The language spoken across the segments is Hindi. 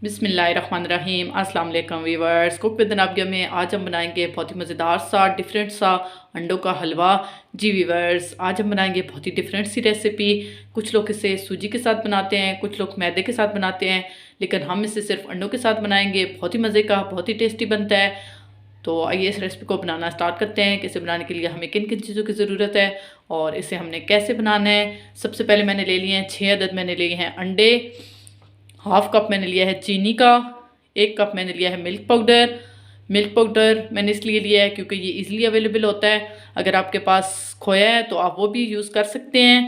बिस्मिल्लाहिर्रहमानिर्रहीम अस्सलाम वालेकुम वीवर्स। कुक विद नब्या में आज हम बनाएंगे बहुत ही मज़ेदार सा डिफरेंट सा अंडों का हलवा। जी वीवर्स, आज हम बनाएंगे बहुत ही डिफरेंट सी रेसिपी। कुछ लोग इसे सूजी के साथ बनाते हैं, कुछ लोग मैदे के साथ बनाते हैं, लेकिन हम इसे सिर्फ अंडों के साथ बनाएंगे। बहुत ही मज़े का, बहुत ही टेस्टी बनता है। तो आइए इस रेसिपी को बनाना स्टार्ट करते हैं कि इसे बनाने के लिए हमें किन किन चीज़ों की ज़रूरत है और इसे हमने कैसे बनाना है। सबसे पहले मैंने ले लिए हैं 6 अदद मैंने लिए हैं अंडे। हाफ कप मैंने लिया है चीनी का। 1 कप मैंने लिया है मिल्क पाउडर। मिल्क पाउडर मैंने इसलिए लिया है क्योंकि ये इजीली अवेलेबल होता है। अगर आपके पास खोया है तो आप वो भी यूज़ कर सकते हैं।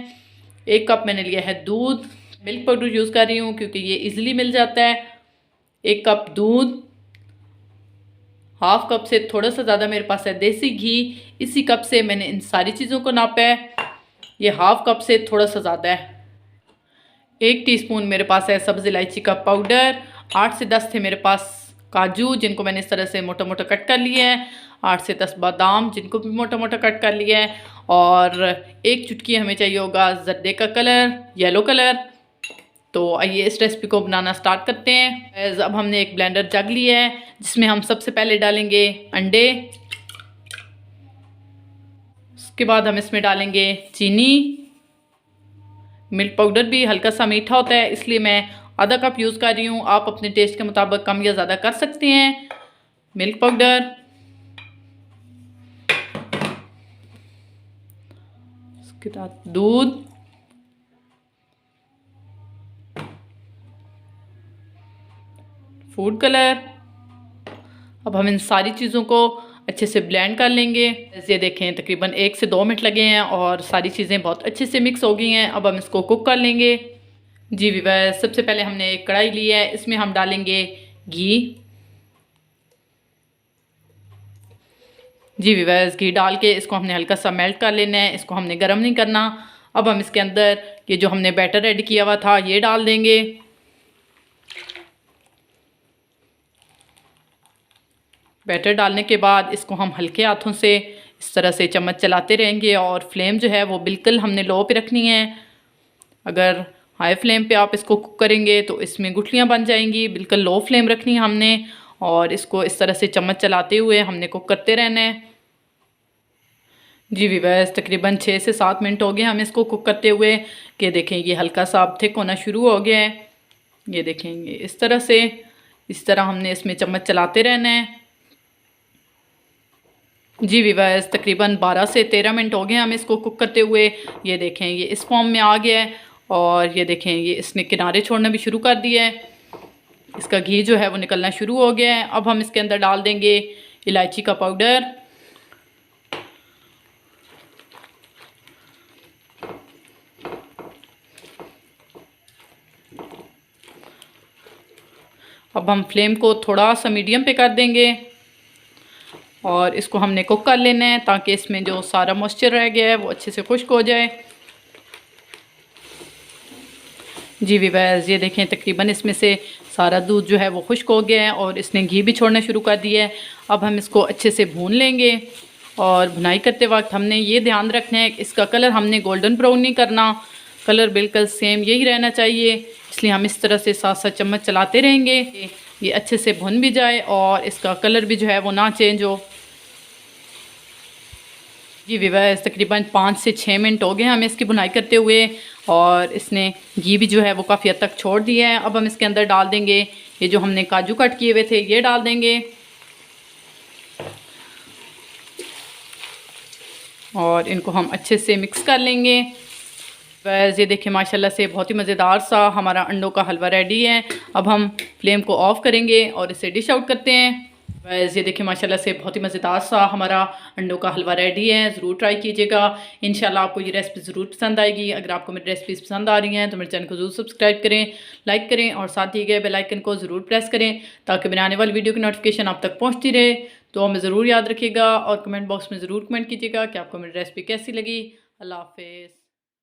1 कप मैंने लिया है दूध। मिल्क पाउडर यूज़ कर रही हूँ क्योंकि ये इजीली मिल जाता है। 1 कप दूध। हाफ कप से थोड़ा सा ज़्यादा मेरे पास है देसी घी। इसी कप से मैंने इन सारी चीज़ों को नापा है। ये हाफ कप से थोड़ा सा ज़्यादा है। 1 टीस्पून मेरे पास है सब्ज़ इलायची का पाउडर। 8 से 10 थे मेरे पास काजू, जिनको मैंने इस तरह से मोटा मोटा कट कर लिया है। 8 से 10 बादाम, जिनको भी मोटा मोटा कट कर लिया है। और 1 चुटकी हमें चाहिए होगा जर्दे का कलर, येलो कलर। तो आइए इस रेसिपी को बनाना स्टार्ट करते हैं। अब हमने एक ब्लेंडर जग लिया है जिसमें हम सबसे पहले डालेंगे अंडे। उसके बाद हम इसमें डालेंगे चीनी। मिल्क पाउडर भी हल्का सा मीठा होता है, इसलिए मैं आधा कप यूज़ कर रही हूँ। आप अपने टेस्ट के मुताबिक कम या ज़्यादा कर सकते हैं। मिल्क पाउडर, उसके बाद दूध, फूड कलर। अब हम इन सारी चीज़ों को अच्छे से ब्लेंड कर लेंगे। ये देखें तकरीबन 1 से 2 मिनट लगे हैं और सारी चीज़ें बहुत अच्छे से मिक्स हो गई हैं। अब हम इसको कुक कर लेंगे। जी वीवर्स, सबसे पहले हमने एक कढ़ाई ली है, इसमें हम डालेंगे घी। जी वीवर्स, घी डाल के इसको हमने हल्का सा मेल्ट कर लेना है, इसको हमने गर्म नहीं करना। अब हम इसके अंदर ये जो हमने बैटर रेडी किया हुआ था ये डाल देंगे। बैटर डालने के बाद इसको हम हल्के हाथों से इस तरह से चम्मच चलाते रहेंगे और फ्लेम जो है वो बिल्कुल हमने लो पे रखनी है। अगर हाई फ्लेम पे आप इसको कुक करेंगे तो इसमें गुठलियाँ बन जाएंगी। बिल्कुल लो फ्लेम रखनी है हमने और इसको इस तरह से चम्मच चलाते हुए हमने कुक करते रहना है। जी वीवर्स, तकरीबन 6 से 7 मिनट हो गए हमें इसको कुक करते हुए। कि देखें ये हल्का सा अब थिक होना शुरू हो गया है। ये देखेंगे इस तरह से, इस तरह हमने इसमें चम्मच चलाते रहना है। जी वीवर्स, तकरीबन 12 से 13 मिनट हो गए हमें इसको कुक करते हुए। ये देखें ये इस फॉर्म में आ गया है और ये देखें ये इसने किनारे छोड़ना भी शुरू कर दिया है। इसका घी जो है वो निकलना शुरू हो गया है। अब हम इसके अंदर डाल देंगे इलायची का पाउडर। अब हम फ्लेम को थोड़ा सा मीडियम पे कर देंगे और इसको हमने कुक कर लेना है ताकि इसमें जो सारा मॉइस्चर रह गया है वो अच्छे से खुश्क हो जाए। जी वीवर्स, ये देखें तकरीबन इसमें से सारा दूध जो है वो खुश्क हो गया है और इसने घी भी छोड़ना शुरू कर दिया है। अब हम इसको अच्छे से भून लेंगे और भुनाई करते वक्त हमने ये ध्यान रखना है कि इसका कलर हमने गोल्डन ब्राउन नहीं करना, कलर बिल्कुल सेम यही रहना चाहिए। इसलिए हम इस तरह से साथ साथ चम्मच चलाते रहेंगे, ये अच्छे से भुन भी जाए और इसका कलर भी जो है वो ना चेंज हो। जी वीवर्स, तकरीबन 5 से 6 मिनट हो गए हमें इसकी बुनाई करते हुए और इसने घी भी जो है वो काफ़ी हद तक छोड़ दिया है। अब हम इसके अंदर डाल देंगे ये जो हमने काजू कट किए हुए थे ये डाल देंगे और इनको हम अच्छे से मिक्स कर लेंगे। बस ये देखिए माशाल्लाह से बहुत ही मज़ेदार सा हमारा अंडों का हलवा रेडी है। अब हम फ्लेम को ऑफ़ करेंगे और इसे डिश आउट करते हैं। बस ये देखिए माशाल्लाह से बहुत ही मज़ेदार सा हमारा अंडों का हलवा रेडी है। ज़रूर ट्राई कीजिएगा, इंशाल्लाह आपको ये रेसिपी ज़रूर पसंद आएगी। अगर आपको मेरी रेसिपीज़ पसंद आ रही हैं तो मेरे चैनल को ज़रूर सब्सक्राइब करें, लाइक करें और साथ ही गए बेल आइकन को ज़रूर प्रेस करें ताकि बनाने वाली वीडियो की नोटिफिकेशन आप तक पहुँचती रहे। तो हमें ज़रूर याद रखिएगा और कमेंट बॉक्स में ज़रूर कमेंट कीजिएगा कि आपको मेरी रेसिपी कैसी लगी। अल्लाह हाफ़िज़।